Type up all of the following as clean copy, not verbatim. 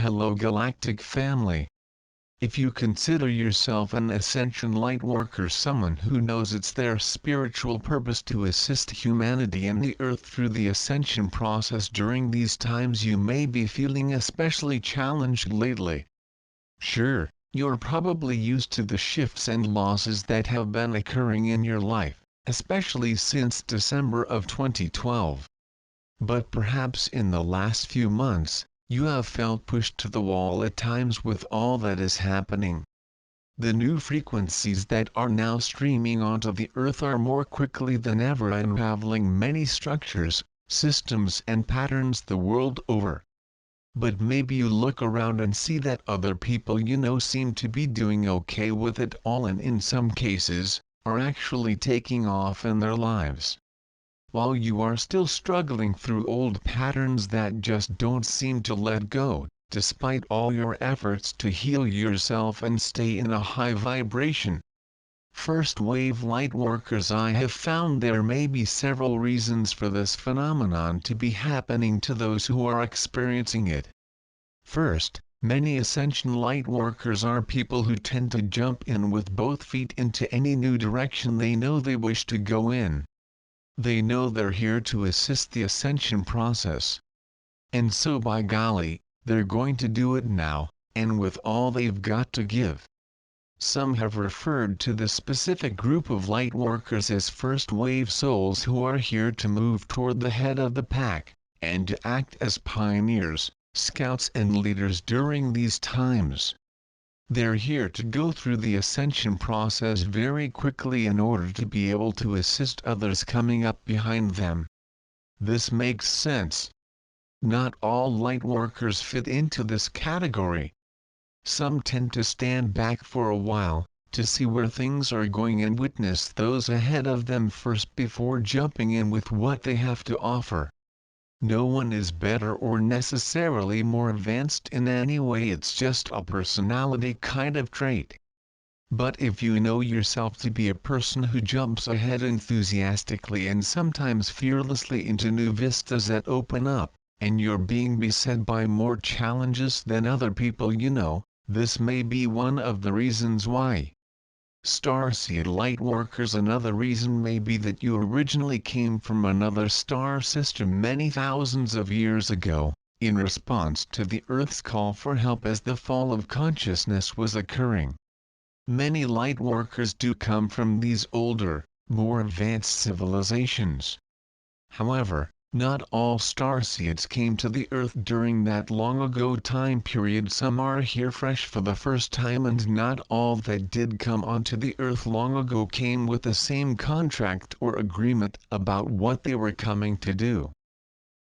Hello Galactic family. If you consider yourself an Ascension Lightworker, someone who knows it's their spiritual purpose to assist humanity and the Earth through the Ascension process during these times, you may be feeling especially challenged lately. Sure, you're probably used to the shifts and losses that have been occurring in your life, especially since December of 2012. But perhaps in the last few months, you have felt pushed to the wall at times with all that is happening. The new frequencies that are now streaming onto the Earth are more quickly than ever unraveling many structures, systems and patterns the world over. But maybe you look around and see that other people you know seem to be doing okay with it all, and in some cases, are actually taking off in their lives, while you are still struggling through old patterns that just don't seem to let go, despite all your efforts to heal yourself and stay in a high vibration. First wave lightworkers, I have found there may be several reasons for this phenomenon to be happening to those who are experiencing it. First, many Ascension Lightworkers are people who tend to jump in with both feet into any new direction they know they wish to go in. They know they're here to assist the ascension process. And so by golly, they're going to do it now, and with all they've got to give. Some have referred to this specific group of lightworkers as first wave souls who are here to move toward the head of the pack, and to act as pioneers, scouts and leaders during these times. They're here to go through the ascension process very quickly in order to be able to assist others coming up behind them. This makes sense. Not all lightworkers fit into this category. Some tend to stand back for a while, to see where things are going and witness those ahead of them first before jumping in with what they have to offer. No one is better or necessarily more advanced in any way, it's just a personality kind of trait. But if you know yourself to be a person who jumps ahead enthusiastically and sometimes fearlessly into new vistas that open up, and you're being beset by more challenges than other people you know, this may be one of the reasons why. Starseed Lightworkers, another reason may be that you originally came from another star system many thousands of years ago, in response to the Earth's call for help as the fall of consciousness was occurring. Many Lightworkers do come from these older, more advanced civilizations. However, not all starseeds came to the Earth during that long ago time period. Some are here fresh for the first time, and not all that did come onto the Earth long ago came with the same contract or agreement about what they were coming to do.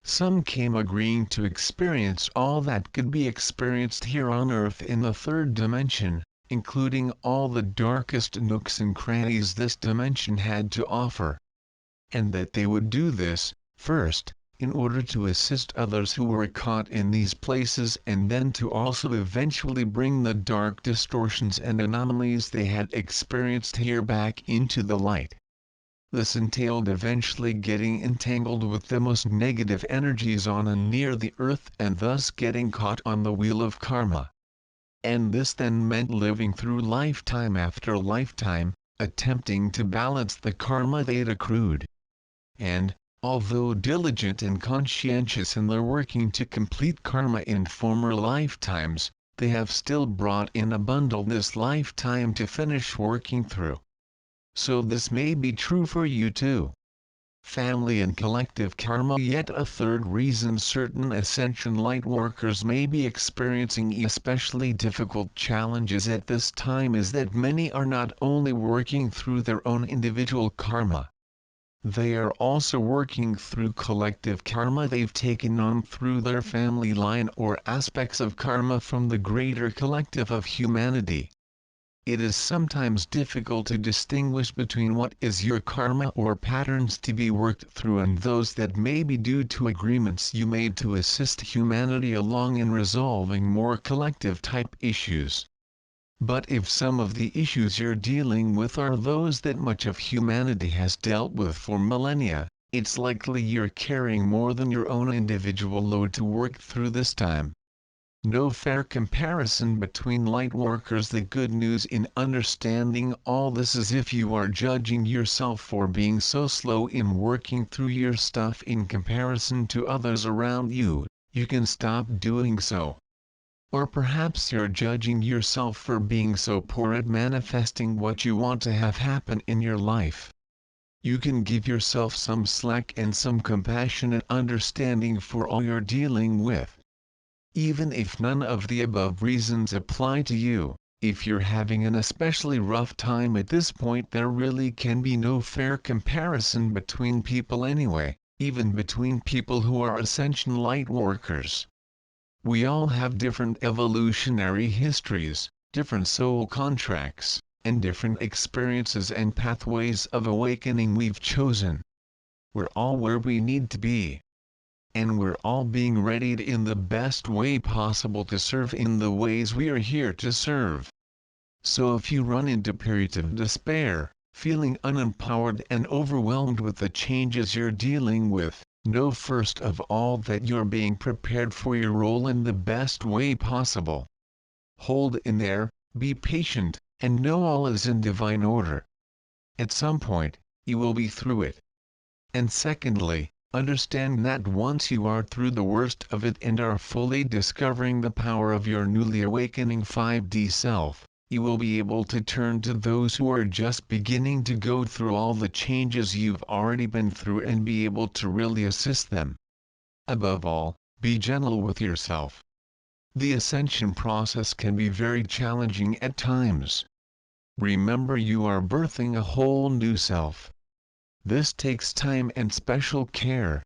Some came agreeing to experience all that could be experienced here on Earth in the third dimension, including all the darkest nooks and crannies this dimension had to offer. And that they would do this, first, in order to assist others who were caught in these places, and then to also eventually bring the dark distortions and anomalies they had experienced here back into the light. This entailed eventually getting entangled with the most negative energies on and near the Earth, and thus getting caught on the wheel of karma. And this then meant living through lifetime after lifetime, attempting to balance the karma they'd accrued. And, although diligent and conscientious in their working to complete karma in former lifetimes, they have still brought in a bundle this lifetime to finish working through. So this may be true for you too. Family and collective karma. Yet a third reason certain Ascension Lightworkers may be experiencing especially difficult challenges at this time is that many are not only working through their own individual karma. They are also working through collective karma they've taken on through their family line or aspects of karma from the greater collective of humanity. It is sometimes difficult to distinguish between what is your karma or patterns to be worked through and those that may be due to agreements you made to assist humanity along in resolving more collective type issues. But if some of the issues you're dealing with are those that much of humanity has dealt with for millennia, it's likely you're carrying more than your own individual load to work through this time. No fair comparison between lightworkers. The good news in understanding all this is if you are judging yourself for being so slow in working through your stuff in comparison to others around you, you can stop doing so. Or perhaps you're judging yourself for being so poor at manifesting what you want to have happen in your life. You can give yourself some slack and some compassion and understanding for all you're dealing with. Even if none of the above reasons apply to you, if you're having an especially rough time at this point, there really can be no fair comparison between people anyway, even between people who are ascension light workers. We all have different evolutionary histories, different soul contracts, and different experiences and pathways of awakening we've chosen. We're all where we need to be. And we're all being readied in the best way possible to serve in the ways we are here to serve. So if you run into periods of despair, feeling unempowered and overwhelmed with the changes you're dealing with, know first of all that you're being prepared for your role in the best way possible. Hold in there, be patient, and know all is in divine order. At some point, you will be through it. And secondly, understand that once you are through the worst of it and are fully discovering the power of your newly awakening 5D self, you will be able to turn to those who are just beginning to go through all the changes you've already been through and be able to really assist them. Above all, be gentle with yourself. The ascension process can be very challenging at times. Remember, you are birthing a whole new self. This takes time and special care,